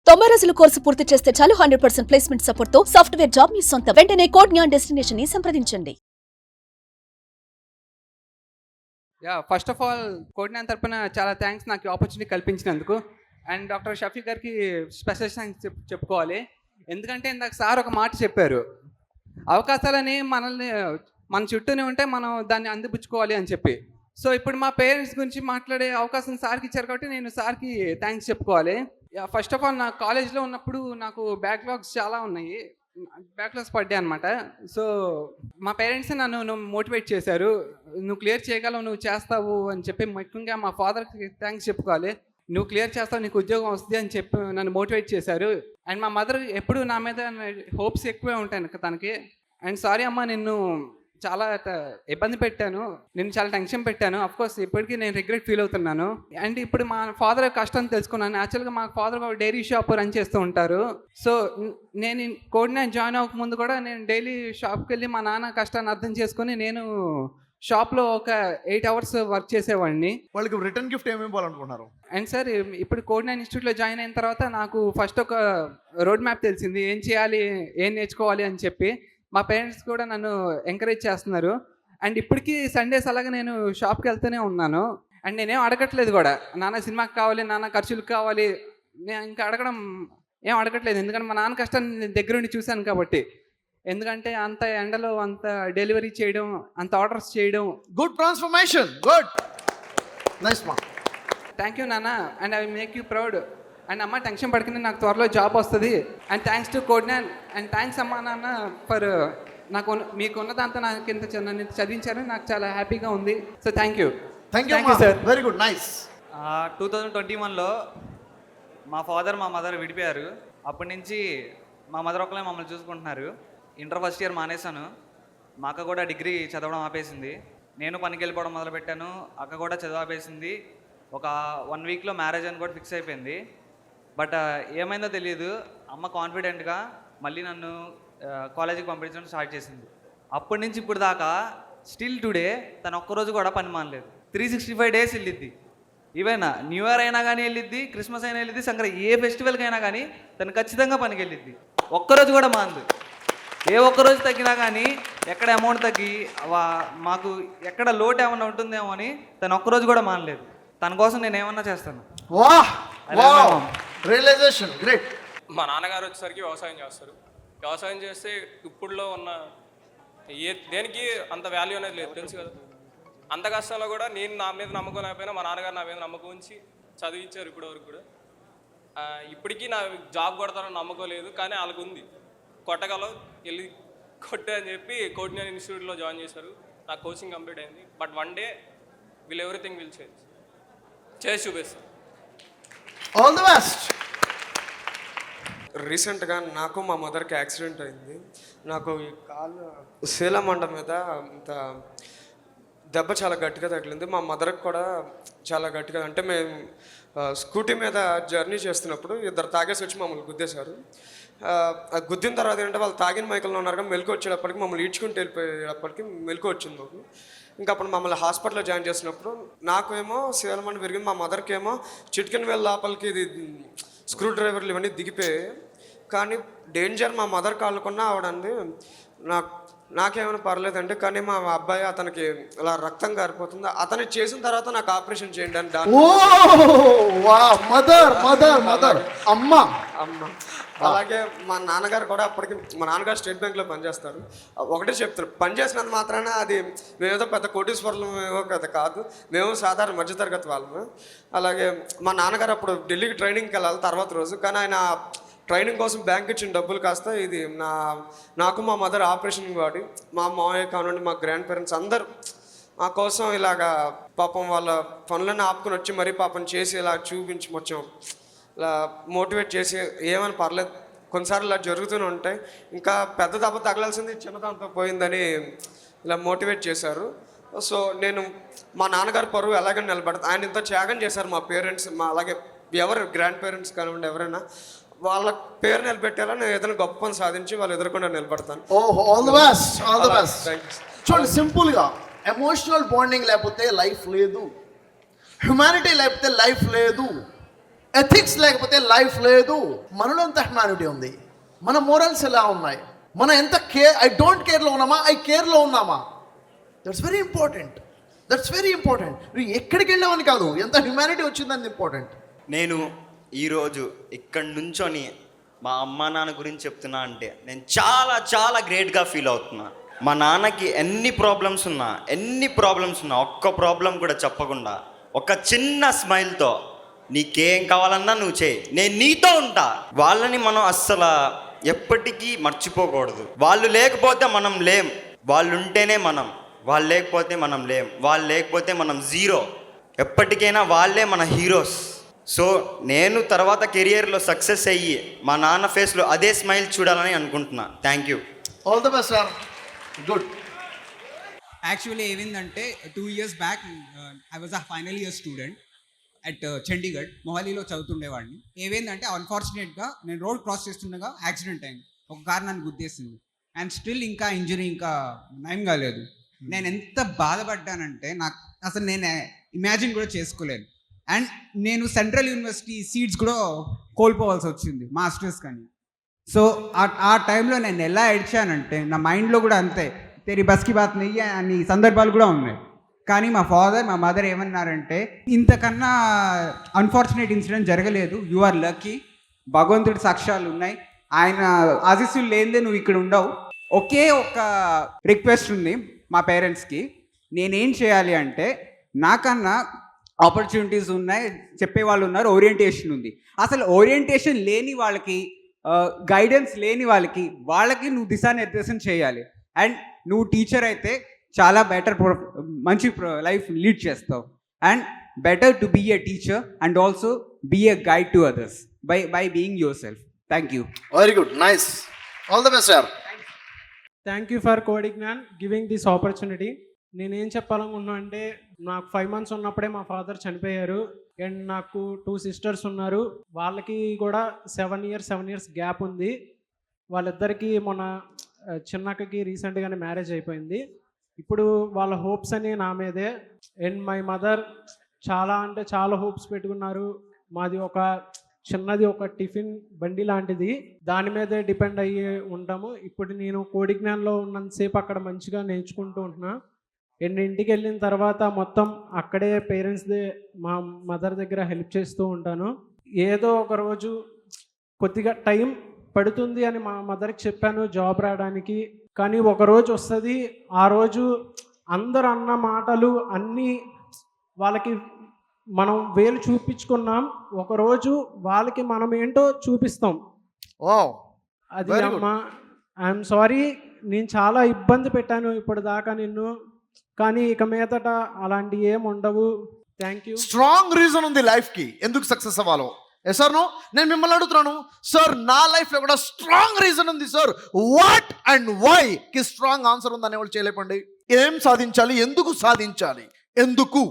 90 రోజుల కోర్సు పూర్తి చేస్తే చాలు 100% ప్లేస్మెంట్ సపోర్ట్ తో సాఫ్ట్వేర్ జాబ్ మీ సొంతం. వెంటనే కోడ్ జ్ఞాన్ డెస్టినేషన్ ని సంప్రదించండి. ఫస్ట్ ఆఫ్ ఆల్ కోడినాన్ తరపున చాలా థ్యాంక్స్ నాకు ఆపర్చునిటీ కల్పించినందుకు. అండ్ డాక్టర్ షఫీ గారికి స్పెషల్ థ్యాంక్స్ చెప్పుకోవాలి. ఎందుకంటే ఇందాక సార్ ఒక మాట చెప్పారు, అవకాశాలని మన చుట్టూనే ఉంటే మనం దాన్ని అందిపుచ్చుకోవాలి అని చెప్పి. సో ఇప్పుడు మా పేరెంట్స్ గురించి మాట్లాడే అవకాశం సార్కి ఇచ్చారు కాబట్టి నేను సార్కి థ్యాంక్స్ చెప్పుకోవాలి. ఫస్ట్ ఆఫ్ ఆల్ నా కాలేజ్లో ఉన్నప్పుడు నాకు బ్యాక్లాగ్స్ చాలా ఉన్నాయి, బ్యాక్లాగ్స్ పడ్డాయి అనమాట. సో మా పేరెంట్స్ నన్ను మోటివేట్ చేశారు, నువ్వు క్లియర్ చేయగలవు, నువ్వు చేస్తావు అని చెప్పి. ముఖ్యంగా మా ఫాదర్కి థ్యాంక్స్ చెప్పుకోవాలి, నువ్వు క్లియర్ చేస్తావు, నీకు ఉద్యోగం వస్తుంది అని చెప్పి నన్ను మోటివేట్ చేశారు. అండ్ మా మదర్ ఎప్పుడు నా మీద హోప్స్ ఎక్కువే ఉంటాయి తనకి. అండ్ సారీ అమ్మ, నిన్ను చాలా ఇబ్బంది పెట్టాను, నేను చాలా టెన్షన్ పెట్టాను. అఫ్కోర్స్ ఇప్పటికీ నేను రిగ్రెట్ ఫీల్ అవుతున్నాను. అండ్ ఇప్పుడు మా ఫాదర్ కష్టం తెలుసుకున్నాను. యాక్చువల్గా మా ఫాదర్ ఒక డైరీ షాప్ రన్ చేస్తూ ఉంటారు. సో నేను కోడినాన్ జాయిన్ అవ్వకముందు కూడా నేను డైలీ షాప్కి వెళ్ళి మా నాన్న కష్టాన్ని అర్థం చేసుకొని నేను షాప్లో ఒక 8 hours వర్క్ చేసేవాడిని. వాళ్ళకి రిటర్న్ గిఫ్ట్ ఏమేమి ఇవ్వాలనుకున్నారు? అండ్ సార్ ఇప్పుడు కోడినాన్ ఇన్స్టిట్యూట్లో జాయిన్ అయిన తర్వాత నాకు ఫస్ట్ ఒక రోడ్ మ్యాప్ తెలిసింది, ఏం చేయాలి, ఏం నేర్చుకోవాలి అని చెప్పి. మా పేరెంట్స్ కూడా నన్ను ఎంకరేజ్ చేస్తున్నారు. అండ్ ఇప్పటికీ సండేస్ అలాగే నేను షాప్కి వెళ్తూనే ఉన్నాను. అండ్ నేనేం అడగట్లేదు కూడా, నాన్న సినిమాకి కావాలి, నాన్న ఖర్చులకు కావాలి, నేను ఇంకా ఏం అడగట్లేదు. ఎందుకంటే మా నాన్న కష్టాన్ని నేను దగ్గరుండి చూశాను కాబట్టి. ఎందుకంటే అంత ఎండలో అంత డెలివరీ చేయడం, అంత ఆర్డర్స్ చేయడం. గుడ్ ట్రాన్స్ఫర్మేషన్, గుడ్, నైస్ మా. థ్యాంక్ యూ నాన్న, and I will make you proud. And అమ్మ టెన్షన్ పడుకుని నాకు త్వరలో జాబ్ వస్తుంది. And thanks to Codegnan. And thanks అమ్మా నాన్న ఫర్ మీకు ఉన్నదంతా నాకు నన్ను చదివించారు, నాకు చాలా హ్యాపీగా ఉంది. So thank you sir, very good, nice. 2021లో మా ఫాదర్ మా మదర్ విడిపోయారు. అప్పటి నుంచి మా మదర్ ఒకళ్ళే మమ్మల్ని చూసుకుంటున్నారు. ఇంటర్ ఫస్ట్ ఇయర్ మానేశాను, మా అక్క కూడా డిగ్రీ చదవడం ఆపేసింది, నేను పనికి వెళ్ళిపోవడం మొదలుపెట్టాను, అక్క కూడా చదువు ఆపేసింది. ఒక 1 weekలో మ్యారేజ్ అని కూడా ఫిక్స్ అయిపోయింది. బట్ ఏమైందో తెలియదు, అమ్మ కాన్ఫిడెంట్గా మళ్ళీ నన్ను కాలేజీకి పంపించడం స్టార్ట్ చేసింది. అప్పటి నుంచి ఇప్పుడు దాకా స్టిల్ టుడే తను ఒక్కరోజు కూడా పని మానలేదు. 365 days వెళ్ళిద్ది. ఈవెన్ న్యూ ఇయర్ అయినా కానీ వెళ్ళిద్ది, క్రిస్మస్ అయినా వెళ్ళిద్ది, సంక్రాంతి ఏ ఫెస్టివల్కి అయినా కానీ తను ఖచ్చితంగా పనికి వెళ్ళిద్ది. ఒక్కరోజు కూడా మానదు. ఏ ఒక్కరోజు తగ్గినా కానీ ఎక్కడ అమౌంట్ తగ్గి మాకు ఎక్కడ లోటు ఏమన్నా ఉంటుందేమో అని తను ఒక్కరోజు కూడా మానలేదు. తన కోసం నేను ఏమన్నా చేస్తాను. Realization great. మా నాన్నగారు వచ్చేసరికి వ్యవసాయం చేస్తారు. వ్యవసాయం చేస్తే ఇప్పుడులో ఉన్న దేనికి అంత వాల్యూ అనేది లేదు, తెలుసు కదా. అంత కష్టంలో కూడా నేను నా మీద నమ్మకం లేకపోయినా మా నాన్నగారు నా మీద నమ్మకం ఉంచి చదివించారు ఇప్పటి వరకు కూడా. ఇప్పటికీ నా జాబ్ కొడతారని నమ్మకం లేదు, కానీ వాళ్ళకు ఉంది, కొట్టగలవు, వెళ్ళి కొట్టే అని చెప్పి కోడినాన్ ఇన్స్టిట్యూట్లో జాయిన్ చేశారు. నా కోచింగ్ కంప్లీట్ అయింది. But one day everything will చేసి చూపిస్తాను. All the best. రీసెంట్గా నాకు మా మదర్కి యాక్సిడెంట్ అయింది. నాకు ఈ కాలు శీలమండ మీద ఇంత దెబ్బ చాలా గట్టిగా తగిలింది. మా మదర్కి కూడా చాలా గట్టిగా, అంటే మేము స్కూటీ మీద జర్నీ చేస్తున్నప్పుడు ఇద్దరు తాగేసి వచ్చి మమ్మల్ని గుద్దేశారు. గుద్దిన తర్వాత ఏంటంటే వాళ్ళు తాగిన మైకల్లో ఉన్నారు కానీ మెలకు వచ్చేటప్పటికి మమ్మల్ని ఈడ్చుకుంటూ వెళ్ళిపోయేటప్పటికి మెలకు వచ్చింది మాకు. ఇంకా అప్పుడు మమ్మల్ని హాస్పిటల్లో జాయిన్ చేసినప్పుడు నాకేమో శీలమండ విరిగింది, మా మదర్కి ఏమో చిటికెన్ వేల లోపలికి ఇది స్క్రూ డ్రైవర్లు ఇవన్నీ దిగిపోయాయి. కానీ డేంజర్ మా మదర్ కాళ్ళకున్నా ఆవిడంది నాకేమైనా పర్లేదండి, కానీ మా అబ్బాయి అతనికి ఇలా రక్తం కారిపోతుంది, అతను చేసిన తర్వాత నాకు ఆపరేషన్ చేయండి అని మదర్ అమ్మ. అలాగే మా నాన్నగారు కూడా అప్పటికి, మా నాన్నగారు స్టేట్ బ్యాంక్లో పనిచేస్తారు. ఒకటే చెప్తారు, పనిచేసినంత మాత్రాన అది మేమేదో పెద్ద కోటీశ్వరులు ఏవో పెద్ద కాదు, మేము సాధారణ మధ్యతరగతి వాళ్ళము. అలాగే మా నాన్నగారు అప్పుడు ఢిల్లీకి ట్రైనింగ్కి వెళ్ళాలి తర్వాత రోజు, కానీ ఆయన ట్రైనింగ్ కోసం బ్యాంక్ ఇచ్చిన డబ్బులు కాస్త ఇది నాకు మా మదర్ ఆపరేషన్ వాడి మా మామయ్య కానివ్వండి, మా గ్రాండ్ పేరెంట్స్ అందరూ మా కోసం ఇలాగా పాపం వాళ్ళ పనులన్నీ ఆపుకొని వచ్చి మరీ పాపం చేసి ఇలా చూపించి మొత్తం ఇలా మోటివేట్ చేసి ఏమని పర్లేదు, కొన్నిసార్లు ఇలా జరుగుతూనే ఉంటాయి, ఇంకా పెద్ద దెబ్బ తగలాల్సింది చిన్నదాంతో పోయిందని ఇలా మోటివేట్ చేశారు. సో నేను మా నాన్నగారి పరువు ఎలాగైనా నిలబడతాను. ఆయన ఇంత త్యాగం చేశారు మా పేరెంట్స్, మా అలాగే ఎవరు గ్రాండ్ పేరెంట్స్ కానివ్వండి ఎవరైనా వాళ్ళ పేరు నిలబెట్టేలా నేను ఏదైనా గొప్ప పని సాధించి వాళ్ళు ఎదుర్కొండా నిలబడతాను. All the best. చూడండి, సింపుల్గా ఎమోషనల్ బాండింగ్ లేకపోతే లైఫ్ లేదు, హ్యుమానిటీ లేకపోతే లైఫ్ లేదు. ఎథిక్స్ లేకపోతే లైఫ్ లేదు. మనలో ఎంత హ్యుమానిటీ ఉంది, మన మోరల్స్ ఎలా ఉన్నాయి, మనం ఎంత ఐ డోంట్ కేర్లో ఉన్నామా, ఐ కేర్లో ఉన్నామా. That's very important. That's very important. నువ్వు ఎక్కడికి వెళ్ళావని కాదు, ఎంత హ్యుమానిటీ వచ్చిందని ఇంపార్టెంట్. నేను ఈరోజు ఇక్కడి నుంచొని మా అమ్మ నాన్న గురించి చెప్తున్నా అంటే నేను చాలా చాలా గ్రేట్గా ఫీల్ అవుతున్నా. మా నాన్నకి ఎన్ని ప్రాబ్లమ్స్ ఉన్నా ఒక్క ప్రాబ్లం కూడా చెప్పకుండా ఒక చిన్న స్మైల్తో నీకేం కావాలన్నా నువ్వు చేయి, నేను నీతో ఉంటా. వాళ్ళని మనం అస్సలు ఎప్పటికీ మర్చిపోకూడదు. వాళ్ళు లేకపోతే మనం లేం, వాళ్ళు ఉంటేనే మనం, వాళ్ళు లేకపోతే మనం లేం, వాళ్ళు లేకపోతే మనం జీరో. ఎప్పటికైనా వాళ్ళే మన హీరోస్. సో నేను తర్వాత కెరియర్లో సక్సెస్ అయ్యి మా నాన్న ఫేస్లో అదే స్మైల్ చూడాలని అనుకుంటున్నా. Thank you. All the best sir. Good. Actually ఏమైందంటే 2 years back I was a final year student at Chandigarh, మొహాలీలో చదువుతుండేవాడిని. ఏమైందంటే అన్ఫార్చునేట్గా నేను రోడ్ క్రాస్ చేస్తుండగా యాక్సిడెంట్ అయింది. ఒక కారు నన్ను గుద్దేసింది అండ్ స్టిల్ ఇంకా ఇంజరీ ఇంకా నయం కాలేదు. నేను ఎంత బాధపడ్డానంటే నాకు అసలు నేను ఇమాజిన్ కూడా చేసుకోలేను. అండ్ నేను సెంట్రల్ యూనివర్సిటీ సీట్స్ కూడా కోల్పోవాల్సి వచ్చింది మాస్టర్స్ కానీ. సో ఆ టైంలో నేను ఎలా ఏడ్చానంటే నా మైండ్లో కూడా అంతే, తెరి బస్కి బాత్ నెయ్యి అని సందర్భాలు కూడా ఉన్నాయి. కానీ మా ఫాదర్ మా మదర్ ఏమన్నారంటే ఇంతకన్నా అన్ఫార్చునేట్ ఇన్సిడెంట్ జరగలేదు, యు ఆర్ లక్కీ, భగవంతుడి సాక్ష్యాలు ఉన్నాయి, ఆయన ఆశీస్సులు లేనిదే నువ్వు ఇక్కడ ఉండవు. ఒకే ఒక రిక్వెస్ట్ ఉంది మా పేరెంట్స్కి, నేనేం చేయాలి అంటే నాకన్నా ఆపర్చునిటీస్ ఉన్నాయి, చెప్పేవాళ్ళు ఉన్నారు, ఓరియంటేషన్ ఉంది. అసలు ఓరియంటేషన్ లేని వాళ్ళకి, గైడెన్స్ లేని వాళ్ళకి నువ్వు దిశానిర్దేశం చేయాలి. అండ్ నువ్వు టీచర్ అయితే చాలా మంచి లైఫ్ లీడ్ చేస్తావు. And better to be a teacher and also be a guide to others by being yourself. Thank you. Very good, nice. All the best sir. Thank you for Codegnan giving this opportunity. నేనేం చెప్పాలనుకున్నా అంటే నాకు 5 months ఉన్నప్పుడే మా father చనిపోయారు. And నాకు 2 sisters ఉన్నారు, వాళ్ళకి కూడా 7 years గ్యాప్ ఉంది. వాళ్ళిద్దరికీ మొన్న చిన్నక్కకి రీసెంట్గానే మ్యారేజ్ అయిపోయింది. ఇప్పుడు వాళ్ళ హోప్స్ అని నా మీదే. అండ్ మై మదర్ చాలా అంటే చాలా హోప్స్ పెట్టుకున్నారు. మాది ఒక చిన్నది ఒక టిఫిన్ బండి లాంటిది, దాని మీదే డిపెండ్ అయ్యి ఉంటాము. ఇప్పుడు నేను కోడిజ్ఞాన్లో ఉన్నంతసేపు అక్కడ మంచిగా నేర్చుకుంటూ ఉంటున్నా. అండ్ ఇంటికి వెళ్ళిన తర్వాత మొత్తం అక్కడే పేరెంట్స్దే మా మదర్ దగ్గర హెల్ప్ చేస్తూ ఉంటాను. ఏదో ఒక రోజు కొద్దిగా టైం పడుతుంది అని మా మదర్కి చెప్పాను జాబ్ రావడానికి, కానీ ఒక రోజు వస్తుంది. ఆ రోజు అందరు అన్న మాటలు అన్నీ వాళ్ళకి మనం వేలు చూపించుకున్నాం, ఒకరోజు వాళ్ళకి మనం ఏంటో చూపిస్తాం. అది అమ్మ, ఐఎమ్ సారీ, నేను చాలా ఇబ్బంది పెట్టాను ఇప్పుడు దాకా నిన్ను, కానీ ఇక మీదట అలాంటి ఏం ఉండవు. Thank you. స్ట్రాంగ్ రీజన్ ఉంది లైఫ్కి ఎందుకు సక్సెస్ అవ్వాలో. Yes sir no? నేను మిమ్మల్ని అడుగుతున్నాను సార్, నా లైఫ్లో కూడా స్ట్రాంగ్ రీజన్ ఉంది సార్, వాట్ అండ్ వై కి స్ట్రాంగ్ ఆన్సర్ ఉందని వాళ్ళు చేయలేపండి. ఏం సాధించాలి, ఎందుకు సాధించాలి, ఎందుకు